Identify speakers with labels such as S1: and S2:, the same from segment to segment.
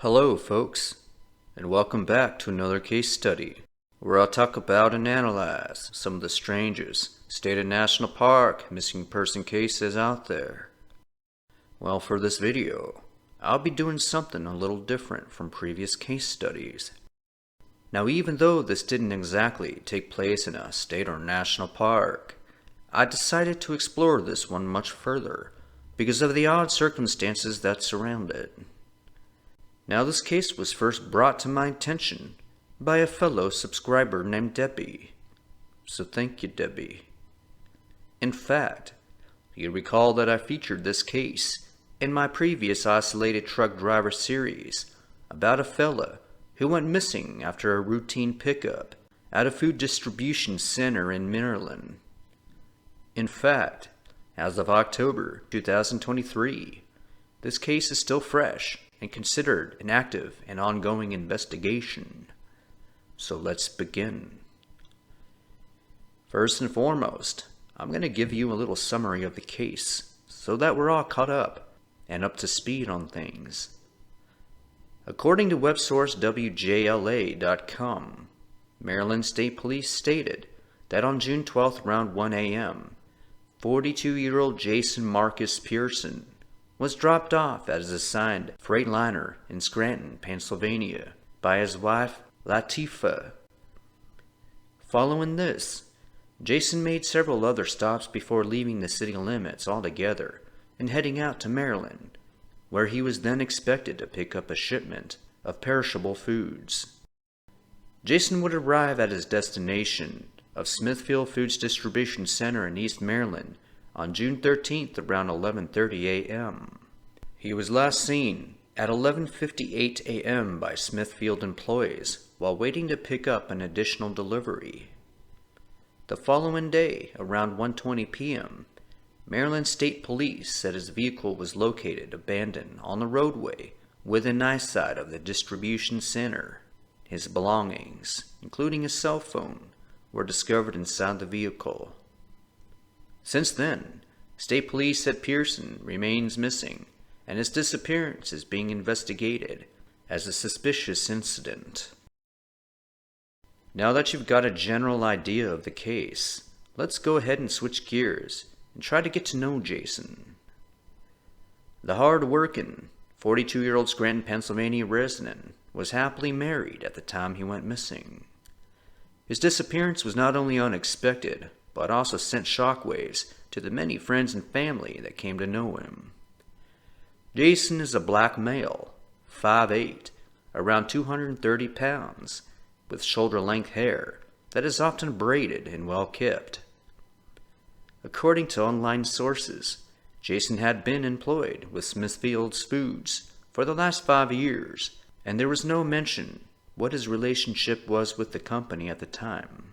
S1: Hello folks, and welcome back to another case study, where I'll talk about and analyze some of the strangest state and national park missing person cases out there. Well, for this video, I'll be doing something a little different from previous case studies. Now, even though this didn't exactly take place in a state or national park, I decided to explore this one much further because of the odd circumstances that surround it. Now, this case was first brought to my attention by a fellow subscriber named Debbie. So thank you, Debbie. In fact, you recall that I featured this case in my previous Isolated Truck Driver series about a fella who went missing after a routine pickup at a food distribution center in Maryland. In fact, as of October 2023, this case is still fresh and considered an active and ongoing investigation. So let's begin. First and foremost, I'm going to give you a little summary of the case so that we're all caught up and up to speed on things. According to web source WJLA.com, Maryland State Police stated that on June 12th around 1 a.m., 42-year-old Jason Marcus Pearson was dropped off at his assigned Freightliner in Scranton, Pennsylvania, by his wife, Latifah. Following this, Jason made several other stops before leaving the city limits altogether and heading out to Maryland, where he was then expected to pick up a shipment of perishable foods. Jason would arrive at his destination of Smithfield Foods Distribution Center in East Maryland on June 13th around 11:30 a.m. He was last seen at 11:58 a.m. by Smithfield employees while waiting to pick up an additional delivery. The following day, around 1:20 p.m., Maryland State Police said his vehicle was located abandoned on the roadway within eyesight of the distribution center. His belongings, including his cell phone, were discovered inside the vehicle. Since then, State Police said Pearson remains missing, and his disappearance is being investigated as a suspicious incident. Now that you've got a general idea of the case, let's go ahead and switch gears and try to get to know Jason. The hard-working, 42-year-old Scranton, Pennsylvania resident was happily married at the time he went missing. His disappearance was not only unexpected, but also sent shockwaves to the many friends and family that came to know him. Jason is a black male, 5'8", around 230 pounds, with shoulder-length hair that is often braided and well-kept. According to online sources, Jason had been employed with Smithfield Foods for the last 5 years, and there was no mention what his relationship was with the company at the time.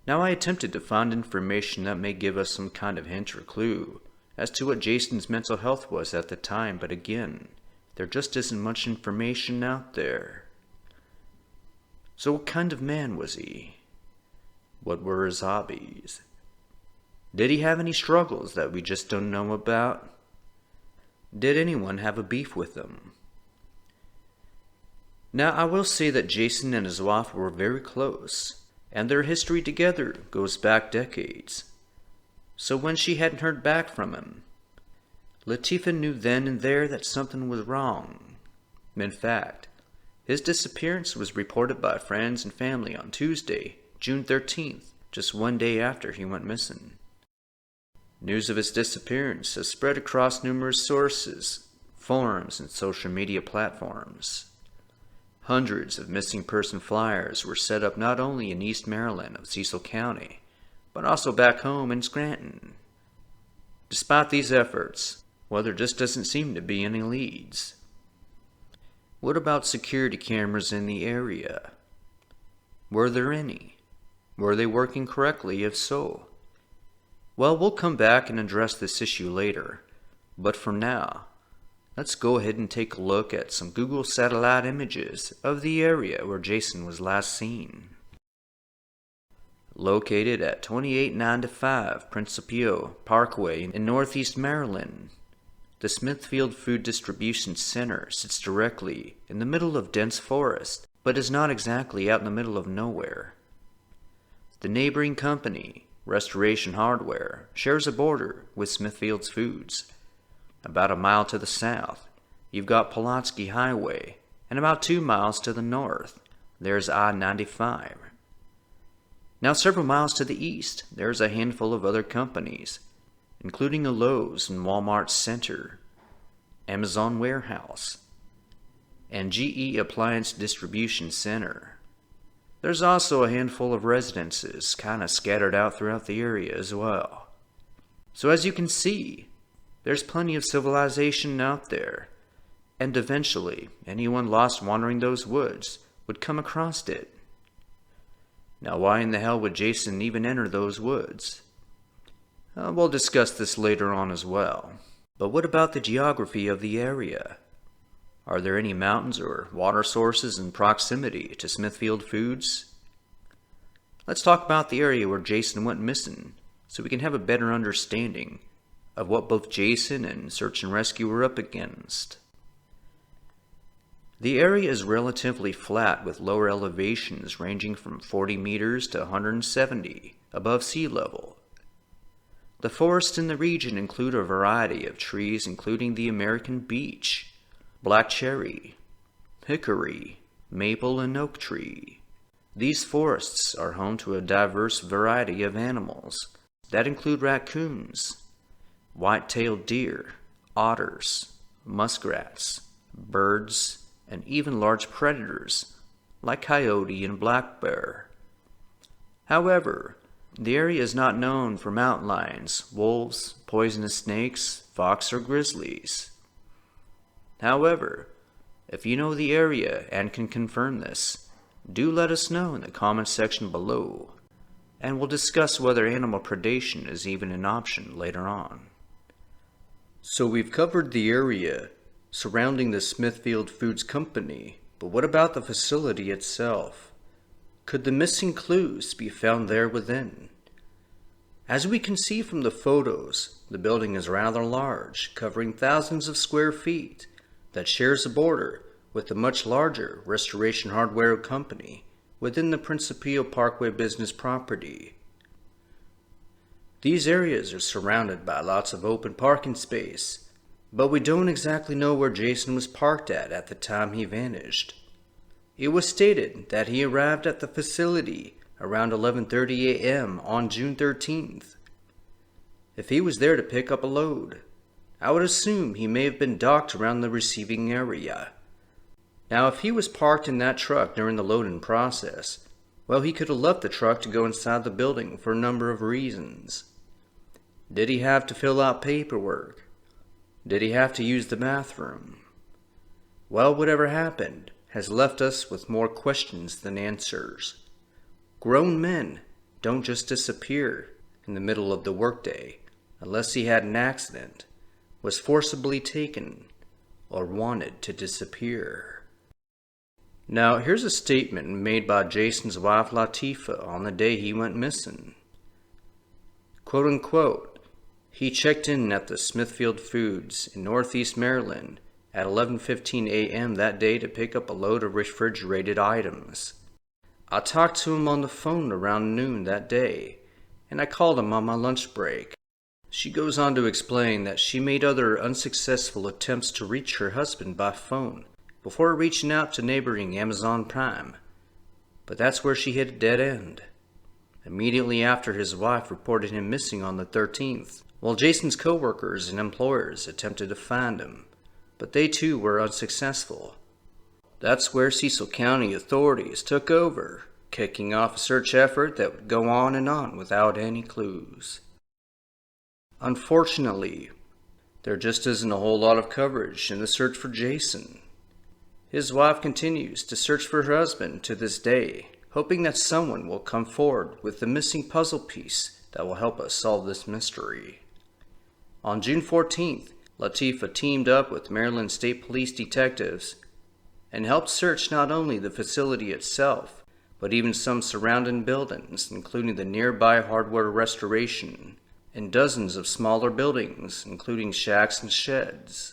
S1: Now, I attempted to find information that may give us some kind of hint or clue as to what Jason's mental health was at the time, but again, there just isn't much information out there. So what kind of man was he? What were his hobbies? Did he have any struggles that we just don't know about? Did anyone have a beef with him? Now, I will say that Jason and his wife were very close, and their history together goes back decades. So when she hadn't heard back from him, Latifah knew then and there that something was wrong. In fact, his disappearance was reported by friends and family on Tuesday, June 13th, just one day after he went missing. News of his disappearance has spread across numerous sources, forums, and social media platforms. Hundreds of missing person flyers were set up not only in East Maryland of Cecil County, but also back home in Scranton. Despite these efforts, well, there just doesn't seem to be any leads. What about security cameras in the area? Were there any? Were they working correctly, if so? Well, we'll come back and address this issue later, but for now, let's go ahead and take a look at some Google satellite images of the area where Jason was last seen. Located at 2895 Principio Parkway in Northeast Maryland, The Smithfield Food Distribution Center sits directly in the middle of dense forest, but is not exactly out in the middle of nowhere. The neighboring company, Restoration Hardware, shares a border with Smithfield's Foods. About a mile to the south, you've got Pulaski Highway, and about 2 miles to the north, there's I-95. Now several miles to the east, there's a handful of other companies, including a Lowe's and Walmart Center, Amazon Warehouse, and GE Appliance Distribution Center. There's also a handful of residences kind of scattered out throughout the area as well. So as you can see, there's plenty of civilization out there, and eventually anyone lost wandering those woods would come across it. Now why in the hell would Jason even enter those woods? We'll discuss this later on as well. But what about the geography of the area? Are there any mountains or water sources in proximity to Smithfield Foods? Let's talk about the area where Jason went missing so we can have a better understanding of what both Jason and search and rescue were up against. The area is relatively flat with lower elevations ranging from 40 meters to 170 above sea level. The forests in the region include a variety of trees including the American beech, black cherry, hickory, maple, and oak tree. These forests are home to a diverse variety of animals that include raccoons, white-tailed deer, otters, muskrats, birds, and even large predators like coyote and black bear. However, the area is not known for mountain lions, wolves, poisonous snakes, fox, or grizzlies. However, if you know the area and can confirm this, do let us know in the comments section below, and we'll discuss whether animal predation is even an option later on. So we've covered the area surrounding the Smithfield Foods Company, but what about the facility itself? Could the missing clues be found there within? As we can see from the photos, the building is rather large, covering thousands of square feet, that shares a border with the much larger Restoration Hardware Company within the Principio Parkway business property. These areas are surrounded by lots of open parking space, but we don't exactly know where Jason was parked at the time he vanished. It was stated that he arrived at the facility around 11:30 a.m. on June 13th. If he was there to pick up a load, I would assume he may have been docked around the receiving area. Now, if he was parked in that truck during the loading process, well, he could have left the truck to go inside the building for a number of reasons. Did he have to fill out paperwork? Did he have to use the bathroom? Well, whatever happened has left us with more questions than answers. Grown men don't just disappear in the middle of the workday unless he had an accident, was forcibly taken, or wanted to disappear. Now, here's a statement made by Jason's wife Latifah on the day he went missing. Quote unquote, he checked in at the Smithfield Foods in Northeast Maryland at 11:15 a.m. that day to pick up a load of refrigerated items. I talked to him on the phone around noon that day, and I called him on my lunch break. She goes on to explain that she made other unsuccessful attempts to reach her husband by phone before reaching out to neighboring Amazon Prime, but that's where she hit a dead end. Immediately after his wife reported him missing on the 13th, while Jason's co-workers and employers attempted to find him, but they too were unsuccessful. That's where Cecil County authorities took over, kicking off a search effort that would go on without any clues. Unfortunately, there just isn't a whole lot of coverage in the search for Jason. His wife continues to search for her husband to this day, hoping that someone will come forward with the missing puzzle piece that will help us solve this mystery. On June 14th, Latifah teamed up with Maryland State Police detectives and helped search not only the facility itself, but even some surrounding buildings, including the nearby Hardware Restoration and dozens of smaller buildings, including shacks and sheds.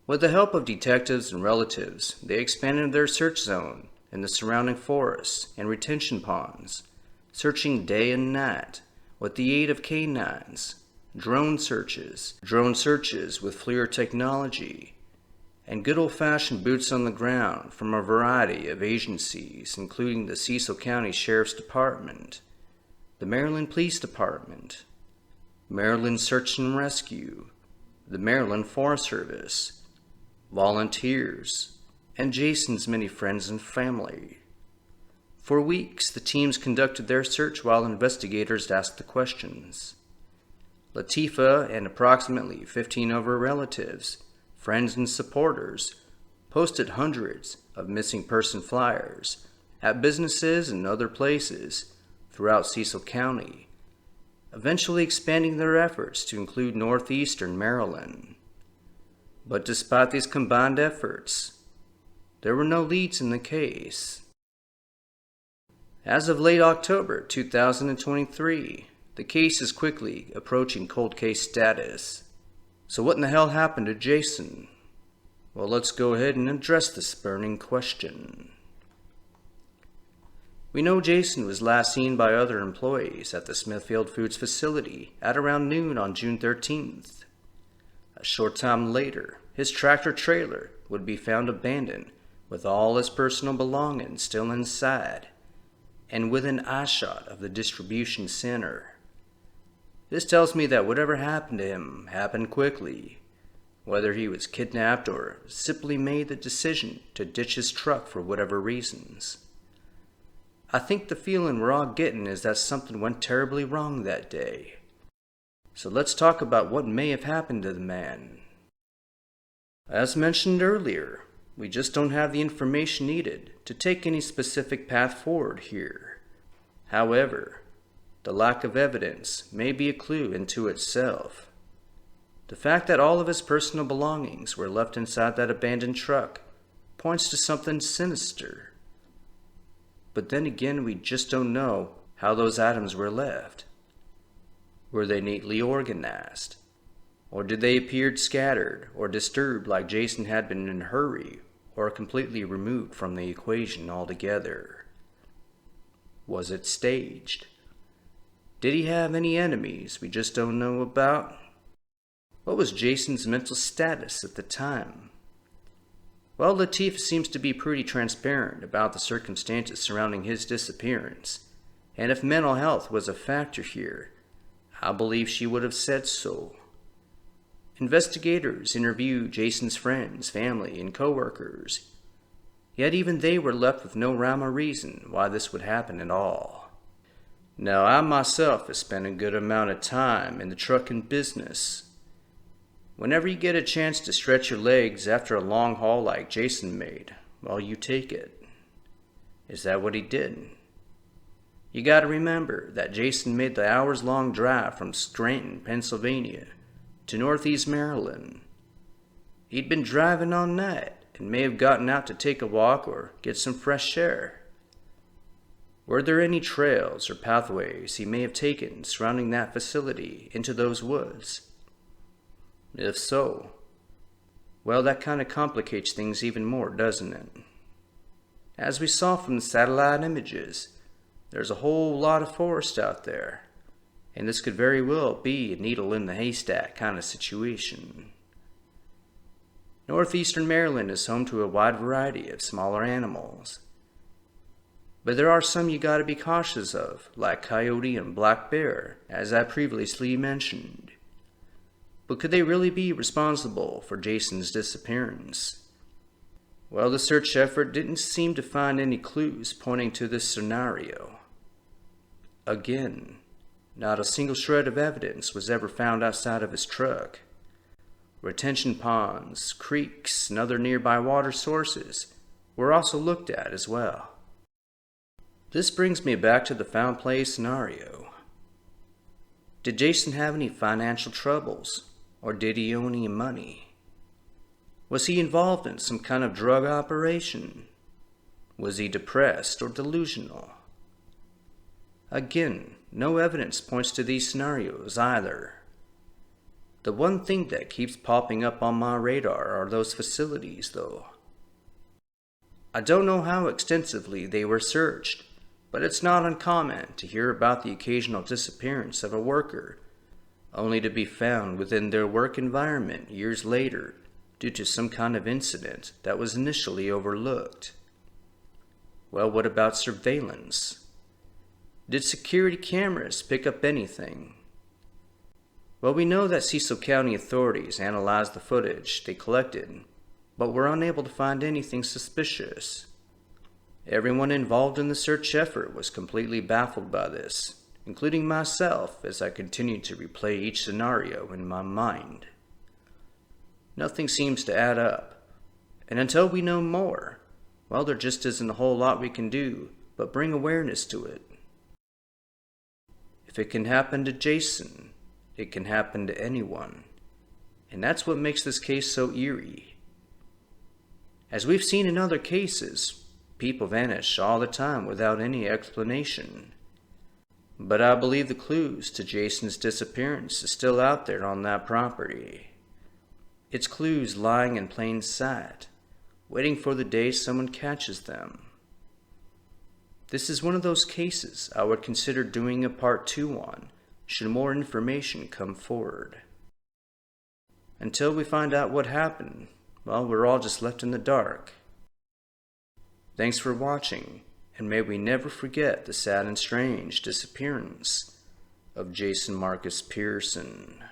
S1: With the help of detectives and relatives, they expanded their search zone in the surrounding forests and retention ponds, searching day and night with the aid of canines, drone searches with FLIR technology, and good old-fashioned boots on the ground from a variety of agencies, including the Cecil County Sheriff's Department, the Maryland Police Department, Maryland Search and Rescue, the Maryland Forest Service, volunteers, and Jason's many friends and family. For weeks, the teams conducted their search while investigators asked the questions. Latifah and approximately 15 of her relatives, friends, and supporters posted hundreds of missing person flyers at businesses and other places throughout Cecil County, eventually expanding their efforts to include northeastern Maryland. But despite these combined efforts, there were no leads in the case. As of late October 2023, the case is quickly approaching cold case status. So what in the hell happened to Jason? Well, let's go ahead and address this burning question. We know Jason was last seen by other employees at the Smithfield Foods facility at around noon on June 13th. A short time later, his tractor-trailer would be found abandoned with all his personal belongings still inside and within eyeshot of the distribution center. This tells me that whatever happened to him happened quickly, whether he was kidnapped or simply made the decision to ditch his truck for whatever reasons. I think the feeling we're all getting is that something went terribly wrong that day. So let's talk about what may have happened to the man. As mentioned earlier, we just don't have the information needed to take any specific path forward here. However, the lack of evidence may be a clue into itself. The fact that all of his personal belongings were left inside that abandoned truck points to something sinister. But then again, we just don't know how those items were left. Were they neatly organized? Or did they appear scattered or disturbed like Jason had been in a hurry or completely removed from the equation altogether? Was it staged? Did he have any enemies we just don't know about? What was Jason's mental status at the time? Well, Latifah seems to be pretty transparent about the circumstances surrounding his disappearance, and if mental health was a factor here, I believe she would have said so. Investigators interviewed Jason's friends, family, and co-workers, yet even they were left with no rhyme or reason why this would happen at all. Now, I myself have spent a good amount of time in the trucking business. Whenever you get a chance to stretch your legs after a long haul like Jason made, well, you take it. Is that what he did? You gotta remember that Jason made the hours-long drive from Scranton, Pennsylvania, to Northeast Maryland. He'd been driving all night and may have gotten out to take a walk or get some fresh air. Were there any trails or pathways he may have taken surrounding that facility into those woods? If so, well, that kind of complicates things even more, doesn't it? As we saw from the satellite images, there's a whole lot of forest out there, and this could very well be a needle in the haystack kind of situation. Northeastern Maryland is home to a wide variety of smaller animals, but there are some you gotta be cautious of, like coyote and black bear, as I previously mentioned. But could they really be responsible for Jason's disappearance? Well, the search effort didn't seem to find any clues pointing to this scenario. Again, not a single shred of evidence was ever found outside of his truck. Retention ponds, creeks, and other nearby water sources were also looked at as well. This brings me back to the found play scenario. Did Jason have any financial troubles, or did he owe any money? Was he involved in some kind of drug operation? Was he depressed or delusional? Again, no evidence points to these scenarios either. The one thing that keeps popping up on my radar are those facilities, though. I don't know how extensively they were searched, but it's not uncommon to hear about the occasional disappearance of a worker, only to be found within their work environment years later due to some kind of incident that was initially overlooked. Well, what about surveillance? Did security cameras pick up anything? Well, we know that Cecil County authorities analyzed the footage they collected, but were unable to find anything suspicious. Everyone involved in the search effort was completely baffled by this, including myself as I continued to replay each scenario in my mind. Nothing seems to add up, and until we know more, well, there just isn't a whole lot we can do but bring awareness to it. If it can happen to Jason, it can happen to anyone, and that's what makes this case so eerie. As we've seen in other cases, people vanish all the time without any explanation. But I believe the clues to Jason's disappearance is still out there on that property. It's clues lying in plain sight, waiting for the day someone catches them. This is one of those cases I would consider doing a part 2 on, should more information come forward. Until we find out what happened, well, we're all just left in the dark. Thanks for watching, and may we never forget the sad and strange disappearance of Jason Marcus Pearson.